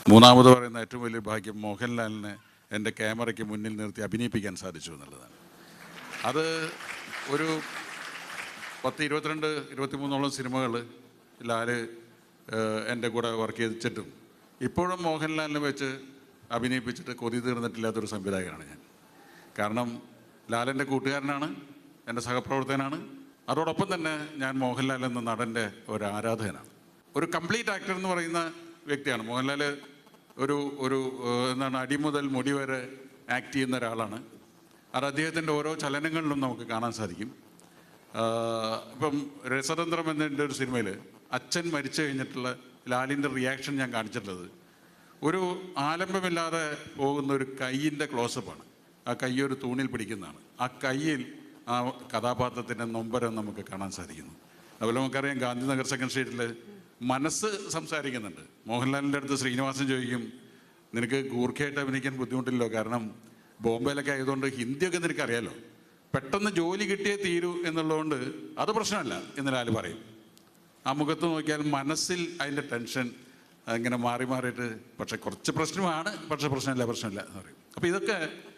മൂന്നാമത് പറയുന്ന ഏറ്റവും വലിയ ഭാഗ്യം മോഹൻലാലിനെ എൻ്റെ ക്യാമറയ്ക്ക് മുന്നിൽ നിർത്തി അഭിനയിപ്പിക്കാൻ സാധിച്ചു എന്നുള്ളതാണ്. അത് ഒരു 22-23 സിനിമകൾ ലാൽ എൻ്റെ കൂടെ വർക്ക് ചെയ്തിട്ടും ഇപ്പോഴും മോഹൻലാലിനെ വെച്ച് അഭിനയിപ്പിച്ചിട്ട് കൊതി തീർന്നിട്ടില്ലാത്തൊരു സംവിധായകനാണ് ഞാൻ. കാരണം ലാലിൻ്റെ കൂട്ടുകാരനാണ്, എൻ്റെ സഹപ്രവർത്തകനാണ്. അതോടൊപ്പം തന്നെ ഞാൻ മോഹൻലാൽ എന്ന നടൻ്റെ ഒരു ആരാധകനാണ്. ഒരു കംപ്ലീറ്റ് ആക്ടർ എന്ന് പറയുന്ന വ്യക്തിയാണ് മോഹൻലാൽ. ഒരു എന്താണ്, അടി മുതൽ മുടി വരെ ആക്ട് ചെയ്യുന്ന ഒരാളാണ്. അത് അദ്ദേഹത്തിൻ്റെ ഓരോ ചലനങ്ങളിലും നമുക്ക് കാണാൻ സാധിക്കും. ഇപ്പം രസതന്ത്രം എന്നതിൻ്റെ ഒരു സിനിമയിൽ അച്ഛൻ മരിച്ചു കഴിഞ്ഞിട്ടുള്ള ലാലിൻ്റെ റിയാക്ഷൻ ഞാൻ കാണിച്ചിട്ടുള്ളത് ഒരു ആലംബമില്ലാതെ പോകുന്ന ഒരു കൈയിൻ്റെ ക്ലോസപ്പാണ്. ആ കൈ ഒരു തൂണിൽ പിടിക്കുന്നതാണ്. ആ കയ്യിൽ ആ കഥാപാത്രത്തിൻ്റെ നൊമ്പരം നമുക്ക് കാണാൻ സാധിക്കുന്നു. അതുപോലെ നമുക്കറിയാം ഗാന്ധിനഗർ സെക്കൻഡ് സ്ട്രീറ്റിൽ മനസ്സ് സംസാരിക്കുന്നുണ്ട്. മോഹൻലാലിൻ്റെ അടുത്ത് ശ്രീനിവാസൻ ചോദിക്കും, നിനക്ക് ഗൂർഖയായിട്ട് അഭിനയിക്കാൻ ബുദ്ധിമുട്ടില്ലല്ലോ, കാരണം ബോംബെയിലൊക്കെ ആയതുകൊണ്ട് ഹിന്ദിയൊക്കെ നിനക്കറിയാലോ, പെട്ടെന്ന് ജോലി കിട്ടിയേ തീരൂ എന്നുള്ളതുകൊണ്ട് അത് പ്രശ്നമല്ല എന്ന് ലാൽ പറയും. ആ മുഖത്ത് നോക്കിയാൽ മനസ്സിൽ അതിൻ്റെ ടെൻഷൻ ഇങ്ങനെ മാറി മാറിയിട്ട്, പക്ഷെ കുറച്ച് പ്രശ്നമാണ്, പക്ഷെ പ്രശ്നമില്ല എന്ന് പറയും. അപ്പോൾ ഇതൊക്കെ